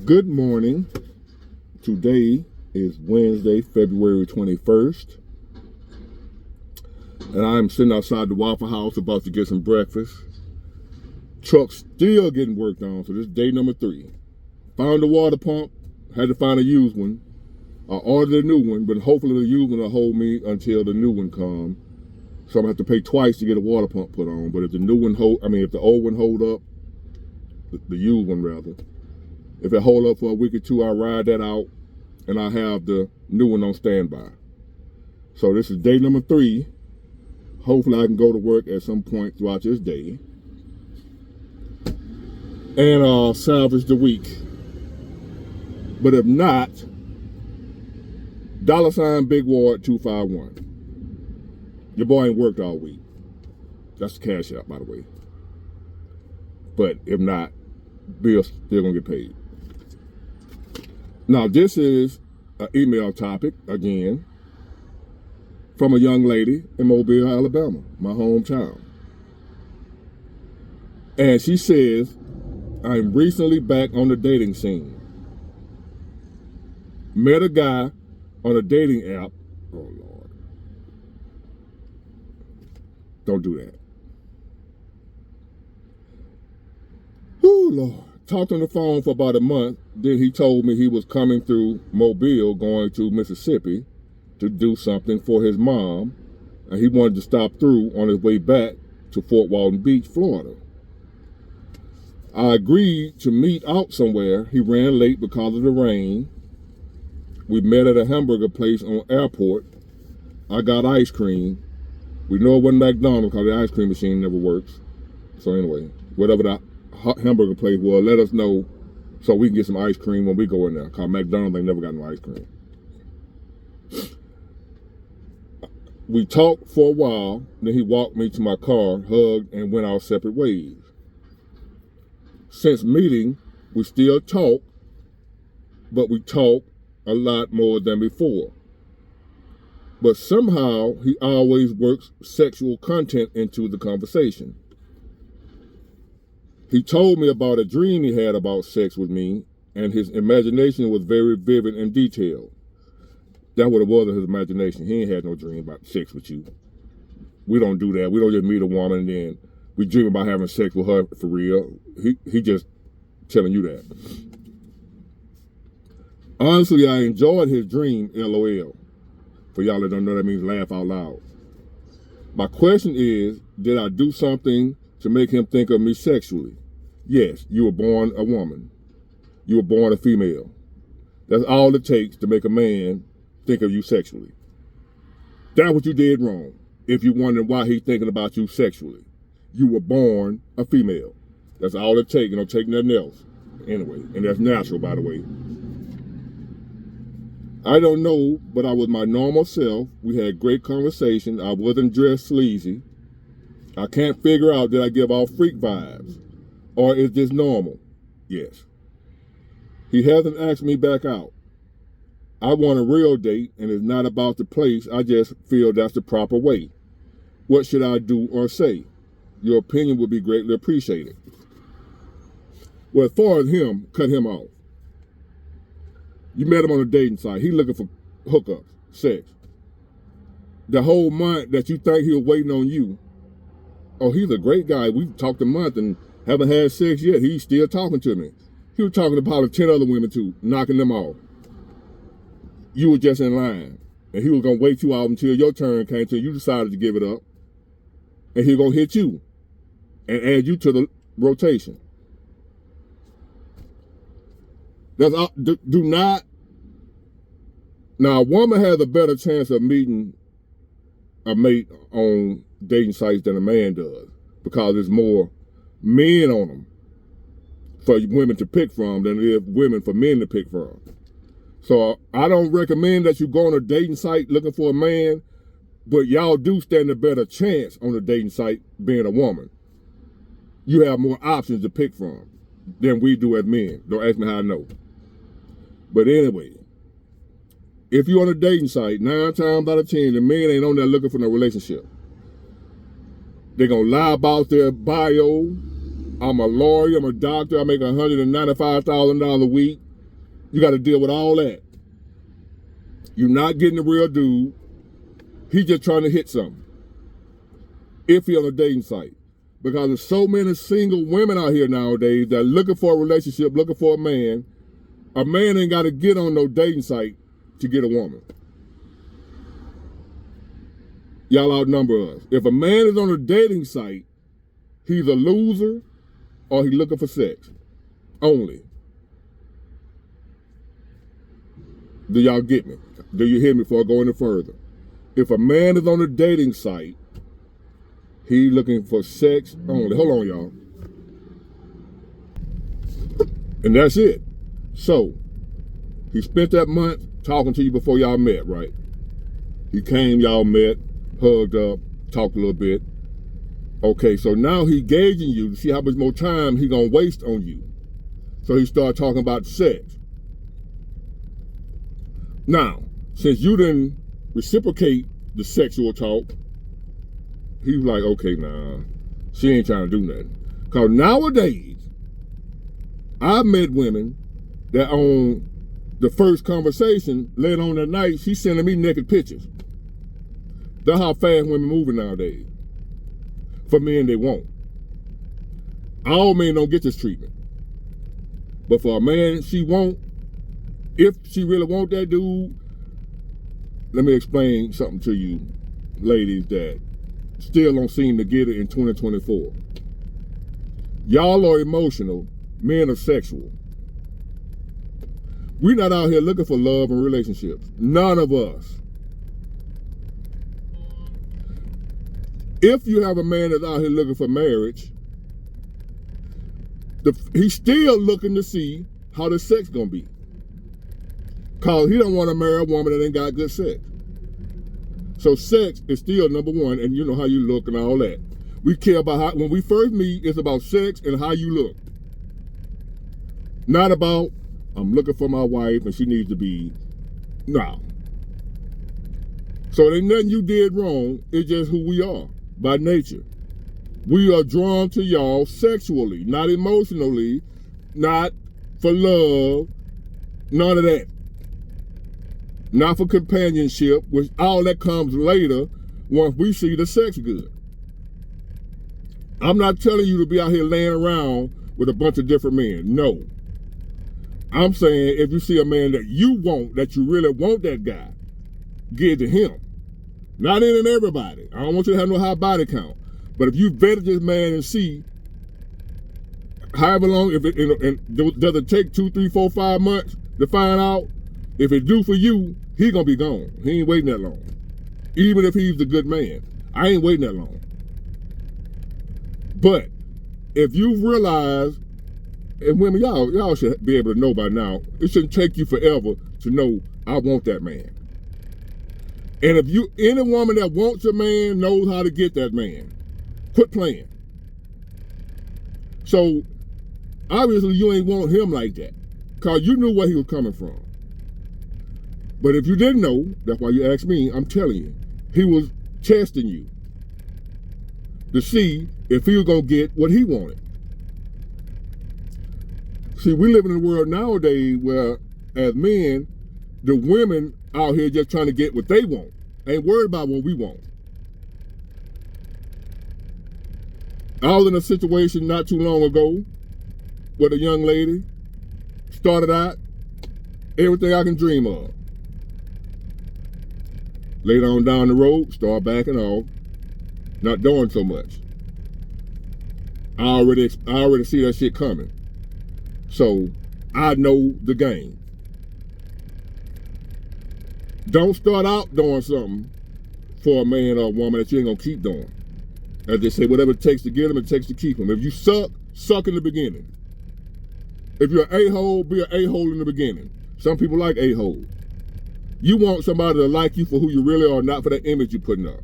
Good morning. Today is Wednesday, February 21st. And I'm sitting outside the Waffle House about to get some breakfast. Truck's still getting worked on, so this is day number 3. Found the water pump, had to find a used one. I ordered a new one, but hopefully the used one will hold me until the new one comes. So I'm gonna have to pay twice to get a water pump put on. But if the new one if the old one hold up, the used one rather, if it hold up for a week or two, I'll ride that out and I'll have the new one on standby. So this is day number 3. Hopefully I can go to work at some point throughout this day and salvage the week. But if not, $ Big Ward 251. Your boy ain't worked all week. That's the cash out, by the way. But if not, Bill's still gonna get paid. Now this is an email topic again from a young lady in Mobile, Alabama, my hometown. And she says, I'm recently back on the dating scene. Met a guy on a dating app. Oh Lord. Don't do that. Oh Lord. Talked on the phone for about a month. Then he told me he was coming through Mobile, going to Mississippi to do something for his mom. And he wanted to stop through on his way back to Fort Walton Beach, Florida. I agreed to meet out somewhere. He ran late because of the rain. We met at a hamburger place on airport. I got ice cream. We know it wasn't McDonald's because the ice cream machine never works. So anyway, whatever the hamburger place was, let us know so we can get some ice cream when we go in there. Because McDonald's ain't never got no ice cream. We talked for a while. Then he walked me to my car, hugged, and went our separate ways. Since meeting, we still talk, but we talk a lot more than before. But somehow he always works sexual content into the conversation. He told me about a dream he had about sex with me, and his imagination was very vivid and detailed. That what it was in his imagination. He ain't had no dream about sex with you. We don't do that. We don't just meet a woman and then we dream about having sex with her for real. He just telling you that. Honestly, I enjoyed his dream, LOL. For y'all that don't know, that means laugh out loud. My question is, did I do something to make him think of me sexually? Yes, you were born a woman. You were born a female. That's all it takes to make a man think of you sexually. That's what you did wrong. If you're wondering why he's thinking about you sexually. You were born a female. That's all it takes. You don't take nothing else. Anyway, and that's natural, by the way. I don't know, but I was my normal self. We had great conversation. I wasn't dressed sleazy. I can't figure out, did I give off freak vibes? Or is this normal? Yes. He hasn't asked me back out. I want a real date, and it's not about the place. I just feel that's the proper way. What should I do or say? Your opinion would be greatly appreciated. Well, as far as him, cut him off. You met him on a dating site. He looking for hookups, sex. The whole month that you think he was waiting on you, oh, he's a great guy. We've talked a month and haven't had sex yet. He's still talking to me. He was talking to probably 10 other women too, knocking them off. You were just in line. And he was going to wait you out until your turn came, until you decided to give it up. And he was going to hit you and add you to the rotation. That's all, do not. Now, a woman has a better chance of meeting a mate on dating sites than a man does because there's more men on them for women to pick from than there is women for men to pick from. So I don't recommend that you go on a dating site looking for a man, but y'all do stand a better chance on a dating site being a woman. You have more options to pick from than we do as men. Don't ask me how I know. But anyway, if you're on a dating site, 9 times out of 10, the men ain't on there looking for no relationship. They're going to lie about their bio. I'm a lawyer, I'm a doctor, I make $195,000 a week. You got to deal with all that. You're not getting the real dude. He's just trying to hit something. If you're on a dating site. Because there's so many single women out here nowadays that are looking for a relationship, looking for a man. A man ain't got to get on no dating site to get a woman. Y'all outnumber us. If a man is on a dating site, he's a loser or he's looking for sex. Only. Do y'all get me? Do you hear me before I go any further? If a man is on a dating site, he's looking for sex only. Hold on, y'all. And that's it. So, he spent that month talking to you before y'all met, right? He came, y'all met, hugged up, talked a little bit. Okay, so now he gauging you to see how much more time he gonna waste on you. So he started talking about sex. Now, since you didn't reciprocate the sexual talk, he was like, okay, nah, she ain't trying to do nothing. Because nowadays, I've met women that on the first conversation, later on that night, she's sending me naked pictures. That's how fast women moving nowadays. For men, they won't. All men don't get this treatment. But for a man, she won't. If she really want that dude, let me explain something to you, ladies, that still don't seem to get it in 2024. Y'all are emotional, men are sexual. We're not out here looking for love and relationships. None of us. If you have a man that's out here looking for marriage, he's still looking to see how the sex gonna be. Cause he don't want to marry a woman that ain't got good sex. So sex is still number one, and you know how you look and all that. We care about how, when we first meet, it's about sex and how you look. Not about, I'm looking for my wife and she needs to be, no. So there ain't nothing you did wrong, it's just who we are by nature. We are drawn to y'all sexually, not emotionally, not for love, none of that. Not for companionship, which all that comes later once we see the sex good. I'm not telling you to be out here laying around with a bunch of different men. No. I'm saying if you see a man that you want, that you really want that guy, get to him. Not in and everybody. I don't want you to have no high body count. But if you vetted this man and see however long, if it, and does it take 2, 3, 4, 5 months to find out? If it do for you, he gonna be gone. He ain't waiting that long. Even if he's a good man, I ain't waiting that long. But if you realize, and women, y'all should be able to know by now, it shouldn't take you forever to know I want that man. And if any woman that wants a man knows how to get that man, quit playing. So obviously you ain't want him like that, cause you knew where he was coming from. But if you didn't know, that's why you asked me, I'm telling you, he was testing you to see if he was gonna get what he wanted. See, we live in a world nowadays where, as men, the women out here just trying to get what they want. Ain't worried about what we want. I was in a situation not too long ago with a young lady, started out, everything I can dream of. Later on down the road, start backing off, not doing so much. I already see that shit coming. So I know the game. Don't start out doing something for a man or a woman that you ain't gonna keep doing. As they say, whatever it takes to get them, it takes to keep them. If you suck in the beginning. If you're an a-hole, be an a-hole in the beginning. Some people like a-holes. You want somebody to like you for who you really are, not for that image you're putting up.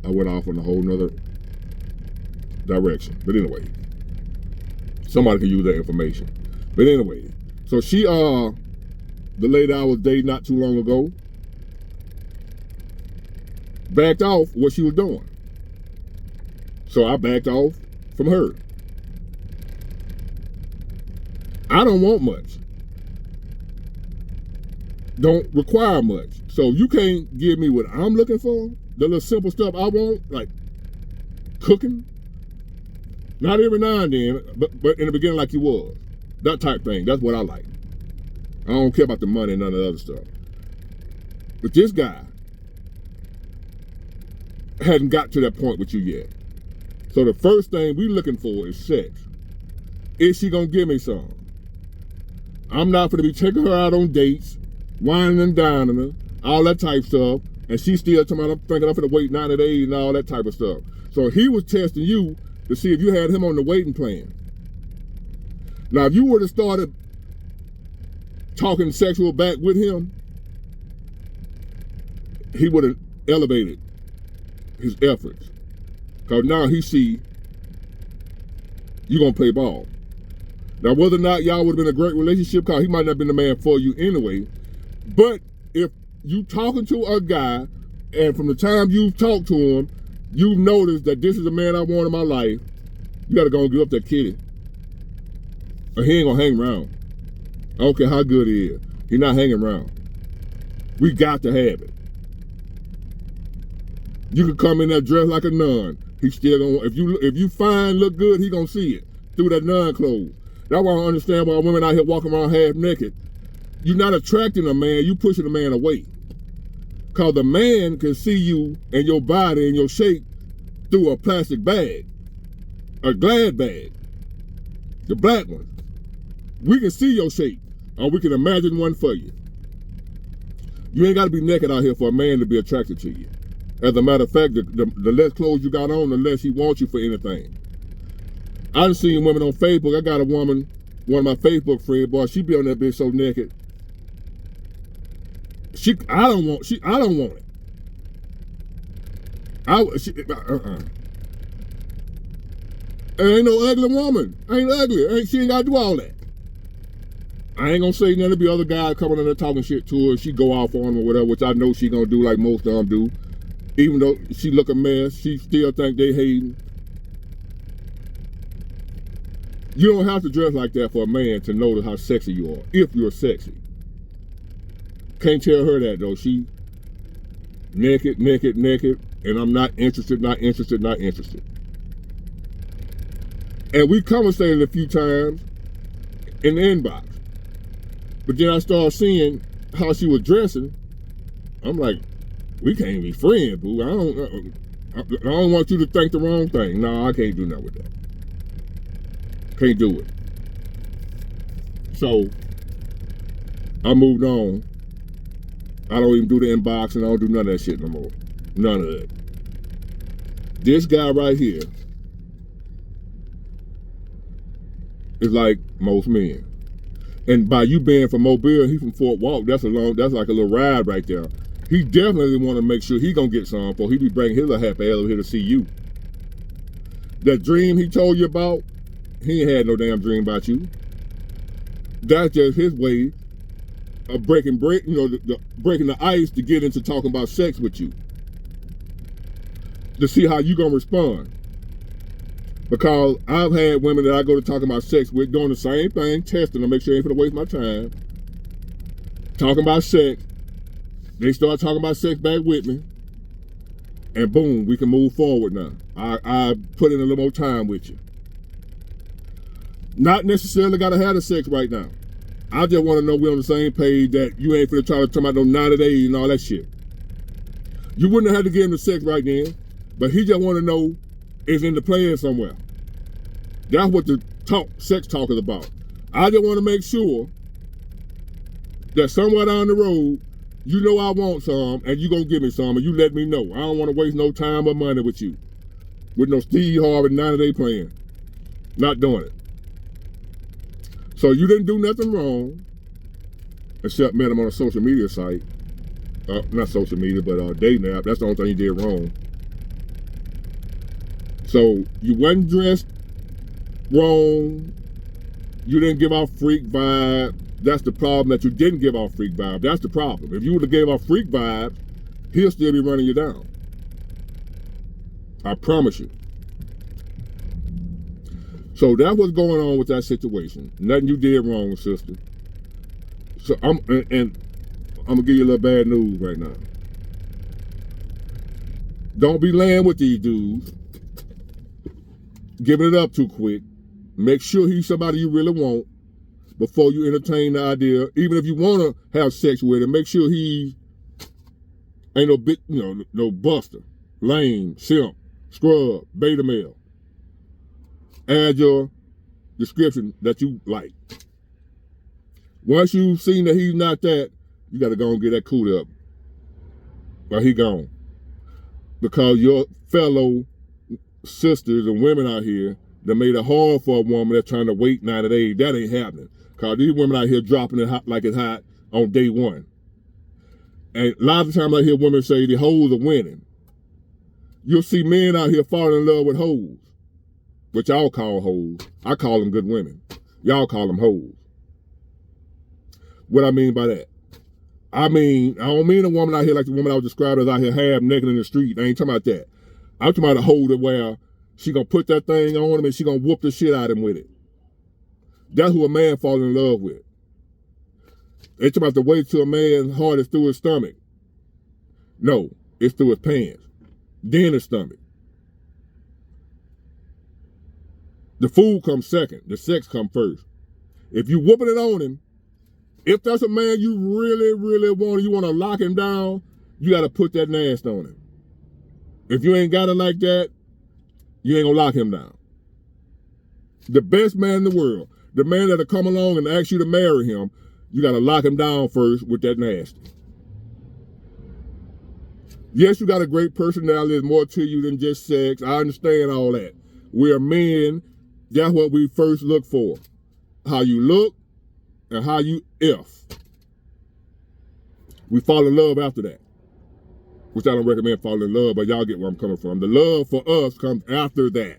I went off on a whole nother direction. But anyway, somebody can use that information. But anyway, so she, the lady I was dating not too long ago, backed off what she was doing. So I backed off from her. I don't want much. Don't require much. So you can't give me what I'm looking for, the little simple stuff I want, like cooking. Not every now and then, but in the beginning like you was. That type thing, that's what I like. I don't care about the money and none of the other stuff. But this guy hadn't got to that point with you yet. So the first thing we looking for is sex. Is she gonna give me some? I'm not gonna be taking her out on dates, whining and dining her, all that type stuff, and she still thinking I'm gonna wait 90 days and all that type of stuff. So he was testing you to see if you had him on the waiting plan. Now, if you would have started talking sexual back with him, he would have elevated his efforts. Because now he see you gonna play ball. Now, whether or not y'all would have been a great relationship, because he might not have been the man for you anyway, but if you talking to a guy, and from the time you've talked to him, you've noticed that this is the man I want in my life, you gotta go and give up that kitty. Or he ain't gonna hang around. I don't care how good he is. He's not hanging around. We got to have it. You can come in there dressed like a nun. He's still gonna, if you fine, look good, he gonna see it through that nun clothes. That's why I understand why women out here walking around half naked. You're not attracting a man, you pushing a man away. Cause the man can see you and your body and your shape through a plastic bag, a Glad bag, the black one. We can see your shape, or we can imagine one for you. You ain't gotta be naked out here for a man to be attracted to you. As a matter of fact, the less clothes you got on, the less he wants you for anything. I done seen women on Facebook. I got a woman, one of my Facebook friends, boy, she be on that bitch so naked. I don't want it. Ain't no ugly woman. Ain't ugly. She ain't gotta do all that. I ain't gonna say nothing. There'll be other guys coming in there talking shit to her. She go off on him or whatever, which I know she gonna do like most of them do. Even though she look a mess, she still think they hating. You don't have to dress like that for a man to notice how sexy you are, if you're sexy. Can't tell her that though. She naked, and I'm not interested. And we conversated a few times in the inbox. But then I started seeing how she was dressing. I'm like, we can't be friends, boo. I don't want you to think the wrong thing. No, I can't do nothing with that. Can't do it. So I moved on. I don't even do the inbox, and I don't do none of that shit no more. None of it. This guy right here is like most men. And by you being from Mobile, he from Fort Walton, that's like a little ride right there. He definitely want to make sure he gonna get some, for he be bringing his little happy ass over here to see you. That dream he told you about, he ain't had no damn dream about you. That's just his way of breaking the ice to get into talking about sex with you. To see how you gonna respond. Because I've had women that I go to talking about sex with doing the same thing, testing to make sure I ain't gonna waste my time. Talking about sex. They start talking about sex back with me. And boom, we can move forward now. I put in a little more time with you. Not necessarily gotta have the sex right now. I just wanna know we're on the same page, that you ain't finna try to talk about no 90 days and all that shit. You wouldn't have had to give him the sex right then, but he just wanna know is in the plan somewhere. That's what the sex talk is about. I just want to make sure that somewhere down the road, you know I want some, and you gonna give me some, and you let me know. I don't want to waste no time or money with you. With no Steve Harvey 90-day plan. Not doing it. So you didn't do nothing wrong, except met him on a social media site. Not social media, but dating app. That's the only thing you did wrong. So you wasn't dressed wrong. You didn't give off freak vibe. That's the problem, that you didn't give off freak vibe. That's the problem. If you would have gave off freak vibes, he'll still be running you down. I promise you. So that's what's going on with that situation. Nothing you did wrong, sister. So I'm gonna give you a little bad news right now. Don't be laying with these dudes, giving it up too quick. Make sure he's somebody you really want before you entertain the idea. Even if you want to have sex with him, make sure he ain't no big, no buster, lame, simp, scrub, beta male. Add your description that you like. Once you've seen that he's not that, you got to go and get that coot up. Well, he gone. Because your fellow sisters and women out here that made it hard for a woman that's trying to wait 90 days, that ain't happening. Because these women out here dropping it hot like it's hot on day one. And a lot of times I hear women say the hoes are winning. You'll see men out here falling in love with hoes, which y'all call hoes. I call them good women. Y'all call them hoes. What I mean by that? I don't mean a woman out here like the woman I was describing as out here half naked in the street. I ain't talking about that. I'm talking about a hoe that where she gonna put that thing on him and she gonna whoop the shit out of him with it. That's who a man falls in love with. It's about the way to a man's heart is through his stomach. No, it's through his pants. Then his stomach. The food comes second. The sex comes first. If you whooping it on him, if that's a man you really, really want, you want to lock him down, you got to put that nasty on him. If you ain't got it like that, you ain't going to lock him down. The best man in the world, the man that'll come along and ask you to marry him, you got to lock him down first with that nasty. Yes, you got a great personality. There's more to you than just sex. I understand all that. We're men. That's what we first look for. How you look and how you if. We fall in love after that. Which I don't recommend falling in love, but y'all get where I'm coming from. The love for us comes after that.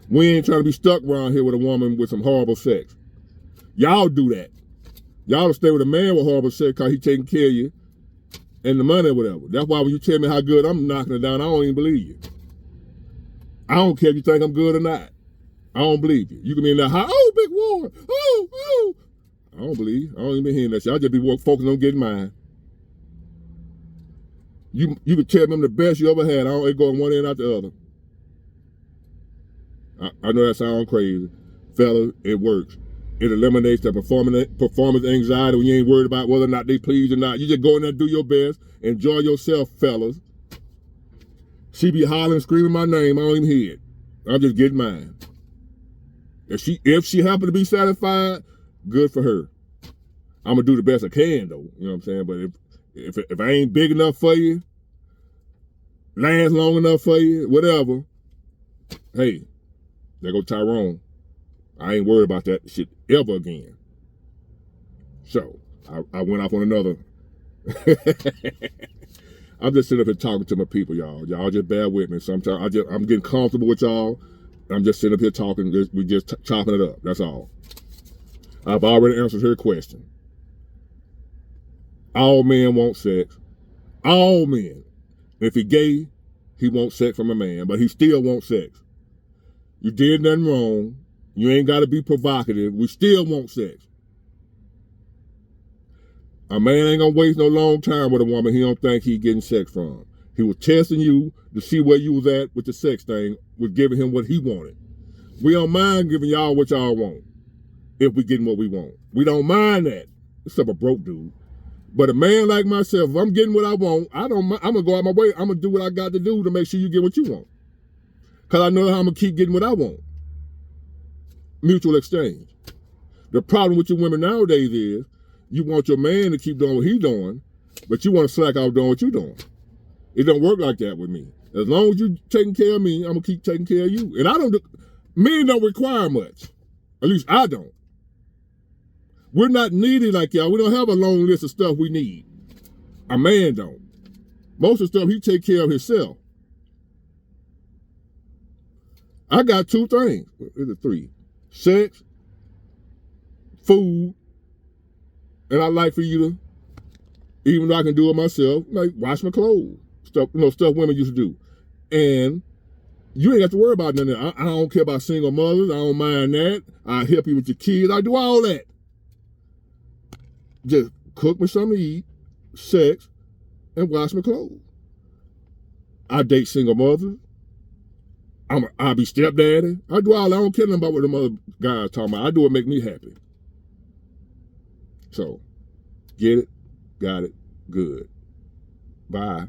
We ain't trying to be stuck around here with a woman with some horrible sex. Y'all do that. Y'all stay with a man with horrible sex because he taking care of you and the money or whatever. That's why when you tell me how good I'm knocking it down, I don't even believe you. I don't care if you think I'm good or not. I don't believe you. You can be in there, oh, big war. Oh. I don't believe. I don't even be hearing that shit. I just be focusing on getting mine. You can tell them the best you ever had. I don't ain't going one end out the other. I know that sounds crazy. Fellas, it works. It eliminates the performance anxiety when you ain't worried about whether or not they please or not. You just go in there and do your best. Enjoy yourself, fellas. She be hollering, screaming my name. I don't even hear it. I'm just getting mine. If she happen to be satisfied, good for her. I'm gonna do the best I can though. You know what I'm saying? But if I ain't big enough for you, last long enough for you, whatever, hey, there go Tyrone. I ain't worried about that shit ever again. So I went off on another. I'm just sitting up here talking to my people, y'all. Y'all just bear with me. Sometimes I'm getting comfortable with y'all. I'm just sitting up here talking. We just chopping it up. That's all. I've already answered her question. All men want sex. All men. If he gay, he wants sex from a man, but he still wants sex. You did nothing wrong. You ain't got to be provocative. We still want sex. A man ain't gonna waste no long time with a woman he don't think he getting sex from. He was testing you to see where you was at with the sex thing, was giving him what he wanted. We don't mind giving y'all what y'all want if we getting what we want. We don't mind that. Except a broke dude. But a man like myself, if I'm getting what I want, I'm gonna go out my way. I'm gonna do what I got to do to make sure you get what you want. Cause I know how I'm gonna keep getting what I want. Mutual exchange. The problem with you women nowadays is you want your man to keep doing what he's doing, but you want to slack out doing what you're doing. It don't work like that with me. As long as you taking care of me, I'm gonna keep taking care of you. And men don't require much. At least I don't. We're not needy like y'all. We don't have a long list of stuff we need. A man don't. Most of the stuff he take care of himself. I got two things. Is it three? Sex, food, and I like for you to, even though I can do it myself, like wash my clothes. Stuff women used to do. And You ain't got to worry about none of that. I don't care about single mothers. I don't mind that. I help you with your kids. I do all that. Just cook me something to eat, sex, and wash my clothes. I date single mothers. I'll be stepdaddy. I do all that. I don't care nothing about what the other guys talking about. I do what make me happy. So, get it, got it, good. Bye.